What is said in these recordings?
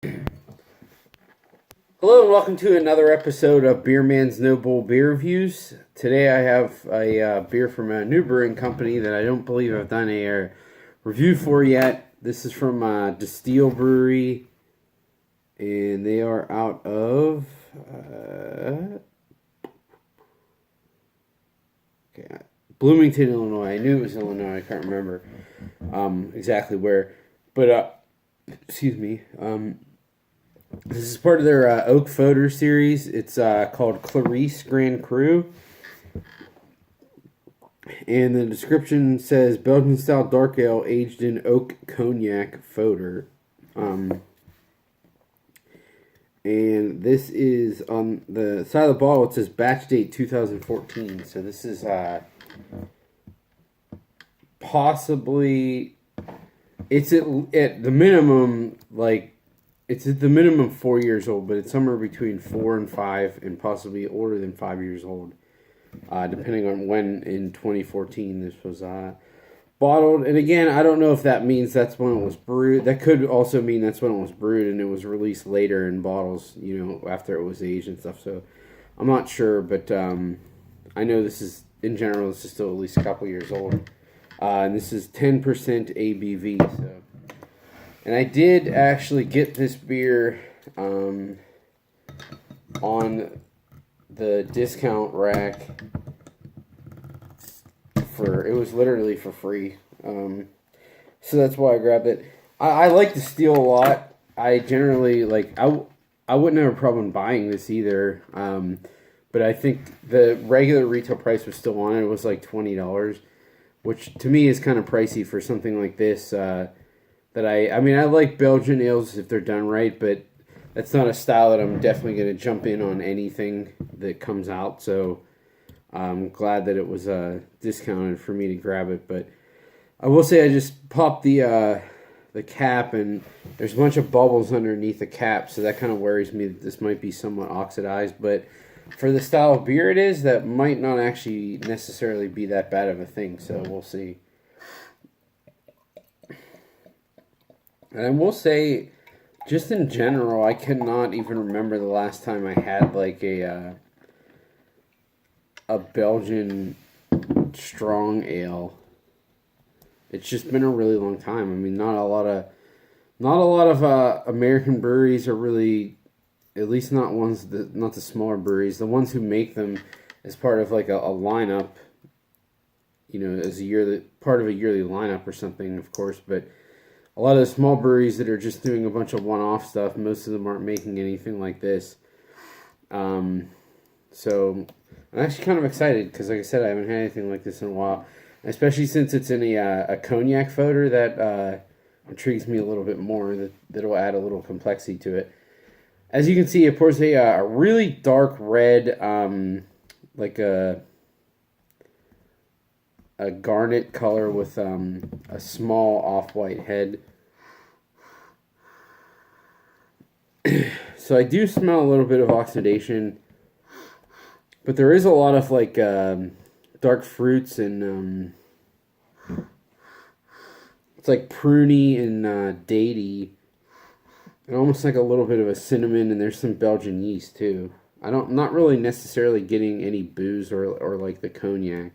Hello and welcome to another episode of Beer Man's No Bull Beer Reviews. Today I have a beer from a new brewing company that I don't believe I've done a review for yet. This is from Destihl Brewery, and they are out of Bloomington, Illinois. I knew it was Illinois. I can't remember exactly where, but excuse me. This is part of their Oak Foeder series. It's called Clarice Gran Cru. And the description says Belgian style dark ale aged in oak cognac foeder. And this is on the side of the bottle. It says batch date 2014. So this is possibly, it's at the minimum, it's at the minimum 4 years old, but it's somewhere between 4 and 5 and possibly older than 5 years old, depending on when in 2014 this was bottled. And again, I don't know if that means that's when it was brewed. That could also mean that's when it was brewed and it was released later in bottles, after it was aged and stuff. So I'm not sure, but I know this is, in general, this is still at least a couple years old. And this is 10% ABV, so... And I did actually get this beer on the discount rack it was literally for free. So that's why I grabbed it. I like Destihl a lot. I generally, I wouldn't have a problem buying this either. But I think the regular retail price was still on it. It was like $20, which to me is kind of pricey for something like this. I like Belgian ales if they're done right, but that's not a style that I'm definitely going to jump in on anything that comes out. So I'm glad that it was discounted for me to grab it. But I will say I just popped the cap, and there's a bunch of bubbles underneath the cap, so that kind of worries me that this might be somewhat oxidized. But for the style of beer it is, that might not actually necessarily be that bad of a thing. So we'll see. And I will say, just in general, I cannot even remember the last time I had a Belgian strong ale. It's just been a really long time. I mean, not a lot of American breweries are really, at least not not the smaller breweries. The ones who make them as part of a lineup, as part of a yearly lineup or something, of course, but. A lot of the small breweries that are just doing a bunch of one-off stuff, most of them aren't making anything like this. So I'm actually kind of excited because, like I said, I haven't had anything like this in a while. Especially since it's in a cognac foeder, that intrigues me a little bit more. That'll add a little complexity to it. As you can see, it pours a really dark red, like a garnet color with a small off-white head. So I do smell a little bit of oxidation, but there is a lot of dark fruits and it's like pruny and datey, and almost like a little bit of a cinnamon, and there's some Belgian yeast too. I'm not really necessarily getting any booze or like the cognac.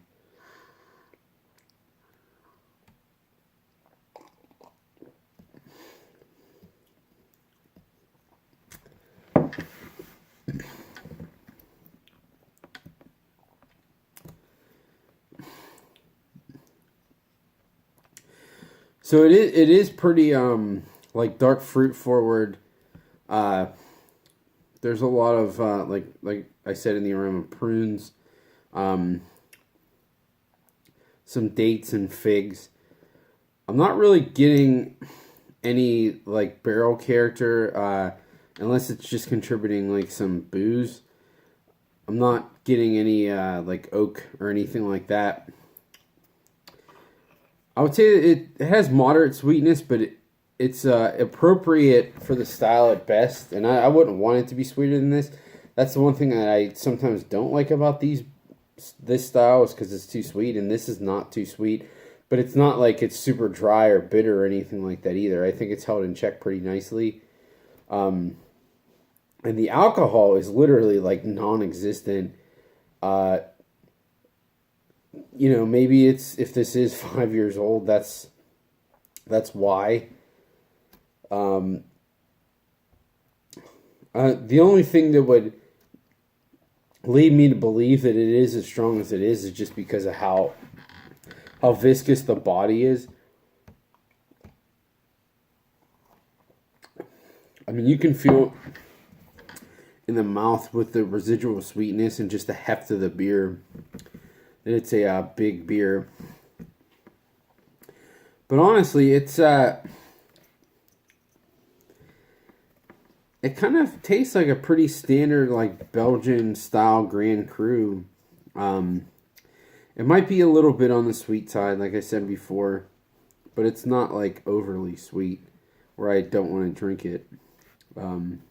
So it is pretty dark fruit forward. There's a lot of like I said in the aroma, prunes, some dates and figs. I'm not really getting any barrel character unless it's just contributing some booze. I'm not getting any oak or anything like that. I would say it has moderate sweetness, but it's appropriate for the style at best, and I wouldn't want it to be sweeter than this. That's the one thing that I sometimes don't like about this style, is because it's too sweet, and this is not too sweet. But it's not like it's super dry or bitter or anything like that either. I think it's held in check pretty nicely. And the alcohol is literally like non-existent. Maybe it's, if this is 5 years old, that's why. The only thing that would lead me to believe that it is as strong as it is just because of how viscous the body is. I mean, you can feel in the mouth with the residual sweetness and just the heft of the beer that it's a big beer. But honestly, it kind of tastes like a pretty standard, like, Belgian style Gran Cru. It might be a little bit on the sweet side, like I said before, but it's not like overly sweet where I don't want to drink it. I'm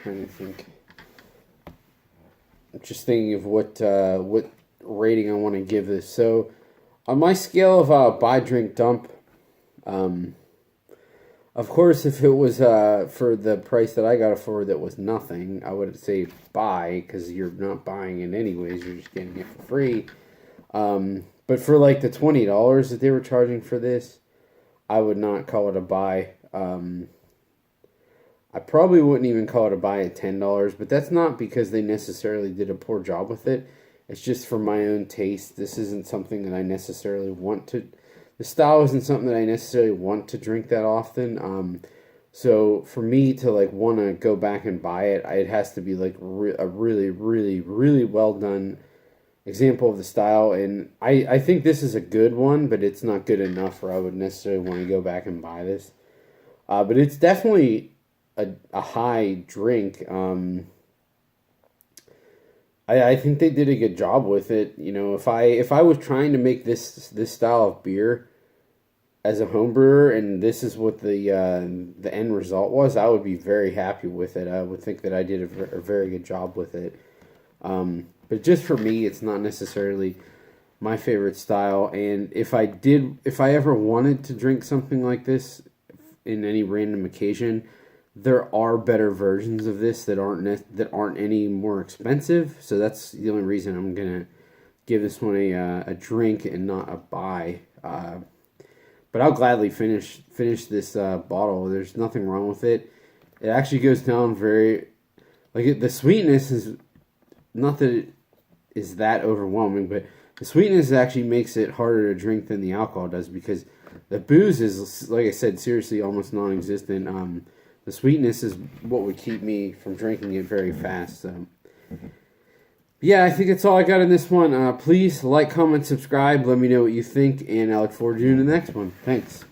trying to think. I'm just thinking of what rating I want to give this. So, on my scale of buy, drink, dump, of course, if it was for the price that I got it for, that was nothing, I would say buy, because you're not buying it anyways. You're just getting it for free. But for like the $20 that they were charging for this, I would not call it a buy. I probably wouldn't even call it a buy at $10, but that's not because they necessarily did a poor job with it. It's just for my own taste. This isn't something that I necessarily want to... The style isn't something that I necessarily want to drink that often. So for me to like want to go back and buy it, it has to be like a really, really, really well done example of the style. And I think this is a good one, but it's not good enough where I would necessarily want to go back and buy this. But it's definitely a high drink. I think they did a good job with it. You know, if I was trying to make this style of beer as a home brewer, and this is what the end result was, I would be very happy with it. I would think that I did a very good job with it. But just for me, it's not necessarily my favorite style. And if I ever wanted to drink something like this in any random occasion, there are better versions of this that aren't any more expensive. So that's the only reason I'm gonna give this one a drink and not a buy. But I'll gladly finish this bottle. There's nothing wrong with it. It actually goes down very, the sweetness is not that it is that overwhelming, but the sweetness actually makes it harder to drink than the alcohol does, because the booze is, like I said, seriously almost non-existent. The sweetness is what would keep me from drinking it very fast. So, yeah, I think that's all I got in this one. Please like, comment, subscribe. Let me know what you think, and I look forward to doing the next one. Thanks.